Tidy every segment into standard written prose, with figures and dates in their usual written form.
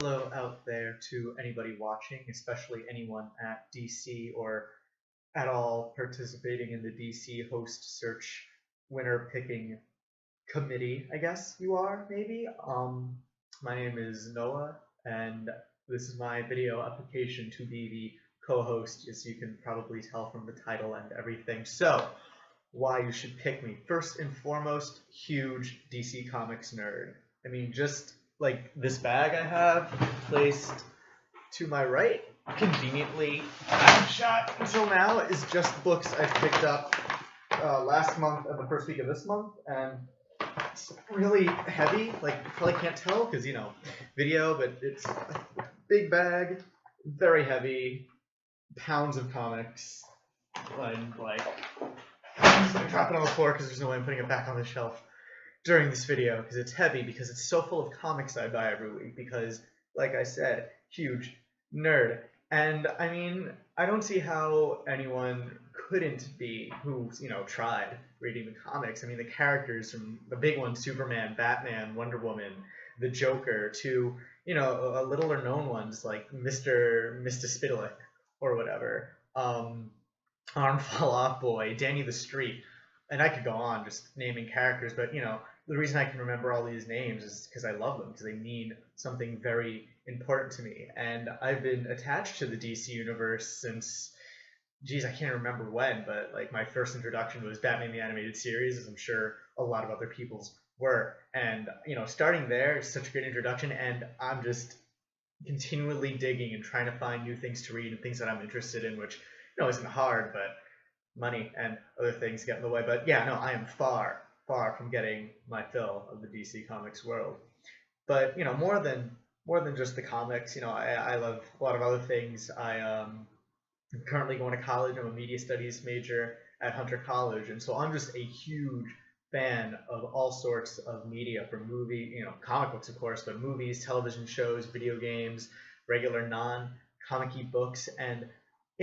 Hello out there to anybody watching, especially anyone at DC or at all participating in the DC host search winner picking committee, I guess you are, maybe. My name is Noah, and this is my video application to be the co-host, as you can probably tell from the title and everything. So, why you should pick me. First and foremost, huge DC Comics nerd. I mean, just like this bag I have placed to my right, conveniently shot until now, is just books I've picked up last month and the first week of this month, and it's really heavy. Like, you probably can't tell because, video, but it's a big bag, very heavy, pounds of comics, and like, I'm just gonna drop it on the floor because there's no way I'm putting it back on the shelf during this video because it's heavy, because it's so full of comics I buy every week, because, like I said, huge nerd. And I mean, I don't see how anyone couldn't be who's, tried reading the comics. I mean, the characters from the big ones, Superman, Batman, Wonder Woman, the Joker, to, a littler known ones like Mr. Spitalik or whatever. Arm Fall Off Boy, Danny the Street, and I could go on just naming characters, but the reason I can remember all these names is because I love them, because they mean something very important to me. And I've been attached to the DC universe since, geez, I can't remember when, but like my first introduction was Batman the Animated Series, as I'm sure a lot of other people's were. And starting there is such a good introduction, and I'm just continually digging and trying to find new things to read and things that I'm interested in, which isn't hard, but money and other things get in the way. But yeah, no, I am far from getting my fill of the DC Comics world. But more than just the comics, I love a lot of other things. I'm currently going to college. I'm a media studies major at Hunter College, and so I'm just a huge fan of all sorts of media, from comic books, of course, but movies, television shows, video games, regular non-comic-y books. And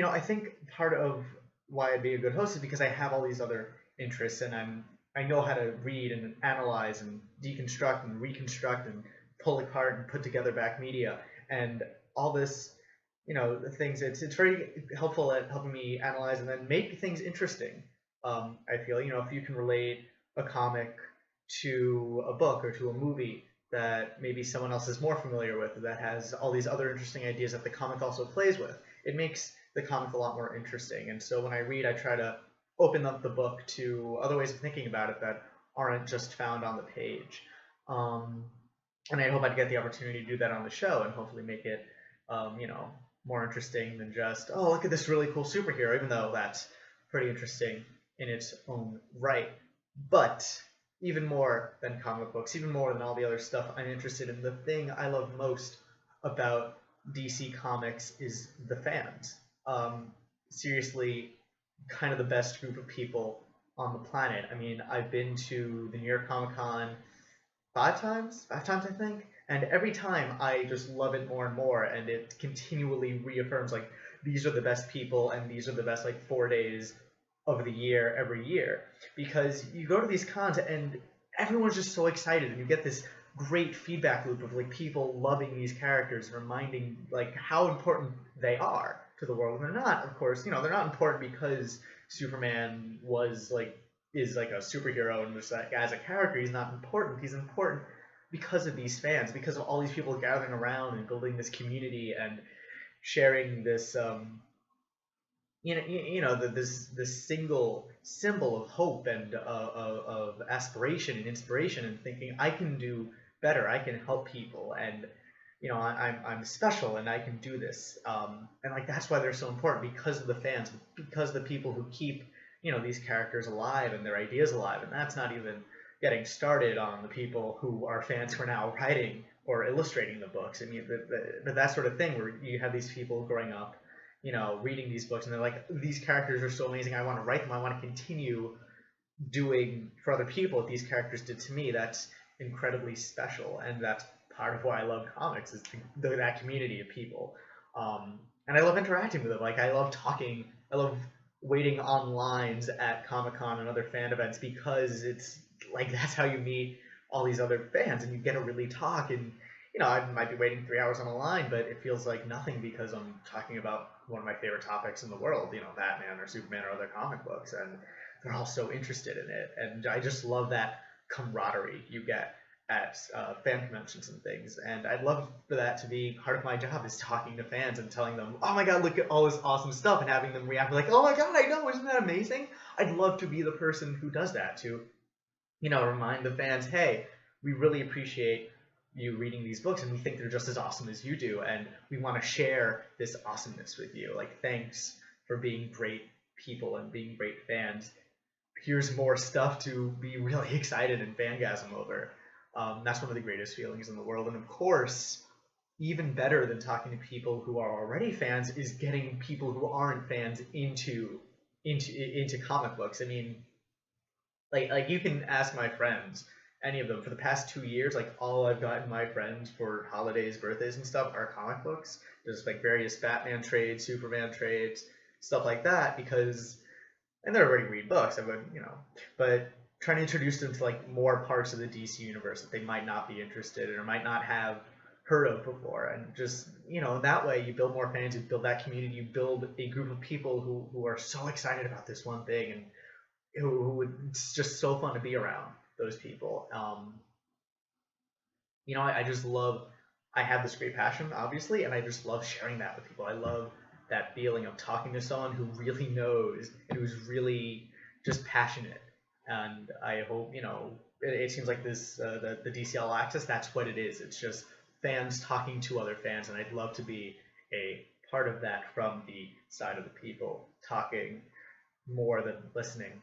I think part of why I'd be a good host is because I have all these other interests, and I know how to read and analyze and deconstruct and reconstruct and pull apart and put together back media and all this, the things. It's very helpful at helping me analyze and then make things interesting. I feel, if you can relate a comic to a book or to a movie that maybe someone else is more familiar with, that has all these other interesting ideas that the comic also plays with, it makes the comic a lot more interesting. And so when I read, I try to open up the book to other ways of thinking about it that aren't just found on the page. And I hope I'd get the opportunity to do that on the show and hopefully make it, more interesting than just, oh, look at this really cool superhero, even though that's pretty interesting in its own right. But even more than comic books, even more than all the other stuff I'm interested in, the thing I love most about DC Comics is the fans. Seriously, kind of the best group of people on the planet. I mean, I've been to the New York Comic Con five times I think, and every time I just love it more and more, and it continually reaffirms like these are the best people and these are the best like 4 days of the year every year, because you go to these cons and everyone's just so excited, and you get this great feedback loop of like people loving these characters and reminding like how important they are to the world. And they're not, of course, they're not important because Superman is like a superhero and just like as a character he's not important. He's important because of these fans, because of all these people gathering around and building this community and sharing this this single symbol of hope and of aspiration and inspiration, and thinking I can do better, I can help people, and I'm special and I can do this. And like that's why they're so important, because of the fans, because of the people who keep these characters alive and their ideas alive. And that's not even getting started on the people who are fans who are now writing or illustrating the books. I mean, that sort of thing where you have these people growing up, reading these books, and they're like, these characters are so amazing, I want to write them, I want to continue doing for other people what these characters did to me. That's incredibly special, and that's part of why I love comics, is that community of people. And I love interacting with them. Like, I love talking, I love waiting on lines at Comic-Con and other fan events, because it's like that's how you meet all these other fans, and you get to really talk and I might be waiting 3 hours on a line, but it feels like nothing because I'm talking about one of my favorite topics in the world, Batman or Superman or other comic books, and they're all so interested in it. And I just love that camaraderie you get at fan conventions and things. And I'd love for that to be part of my job, is talking to fans and telling them, oh my god, look at all this awesome stuff, and having them react like, oh my god, I know, isn't that amazing? I'd love to be the person who does that, to remind the fans, hey, we really appreciate you reading these books, and we think they're just as awesome as you do, and we want to share this awesomeness with you. Like, thanks for being great people and being great fans. Here's more stuff to be really excited and fangasm over. That's one of the greatest feelings in the world. And of course, even better than talking to people who are already fans is getting people who aren't fans into comic books. I mean, like you can ask my friends, any of them, for the past 2 years, like all I've gotten my friends for holidays, birthdays, and stuff are comic books. There's like various Batman trades, Superman trades, stuff like that, because, and they're already read books, I would, but trying to introduce them to like more parts of the DC universe that they might not be interested in or might not have heard of before, and just, that way you build more fans, you build that community, you build a group of people who are so excited about this one thing, and it's just so fun to be around those people. I just love, I have this great passion, obviously, and I just love sharing that with people. I love that feeling of talking to someone who really knows and who's really just passionate. And I hope, it seems like this, the DC All Access, that's what it is. It's just fans talking to other fans, and I'd love to be a part of that from the side of the people, talking more than listening,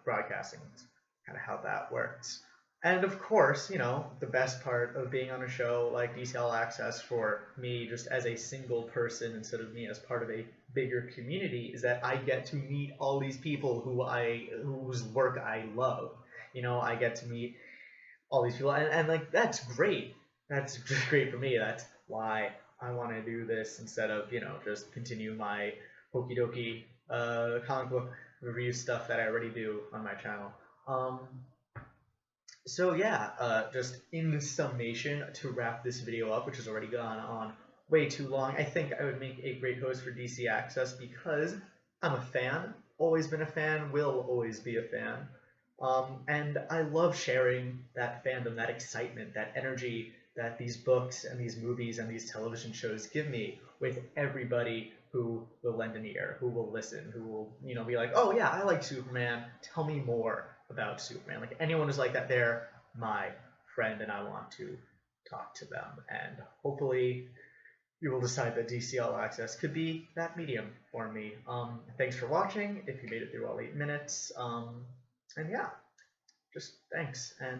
broadcasting. It's kind of how that works. And of course, the best part of being on a show like DC All Access for me, just as a single person instead of me as part of a bigger community, is that I get to meet all these people whose work I love. I get to meet all these people, and like, that's great. That's just great for me. That's why I want to do this instead of, just continue my hokey dokey comic book review stuff that I already do on my channel. So yeah, just in summation, to wrap this video up, which has already gone on way too long, I think I would make a great host for DC Access because I'm a fan, always been a fan, will always be a fan. And I love sharing that fandom, that excitement, that energy that these books and these movies and these television shows give me with everybody who will lend an ear, who will listen, who will, be like, oh yeah, I like Superman, tell me more about Superman. Like, anyone who's like that, they're my friend, and I want to talk to them. And hopefully you will decide that DC All Access could be that medium for me. Thanks for watching, if you made it through all 8 minutes. And yeah, just thanks, and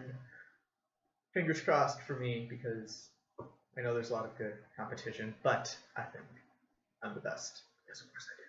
fingers crossed for me, because I know there's a lot of good competition, but I think I'm the best, because of course I do.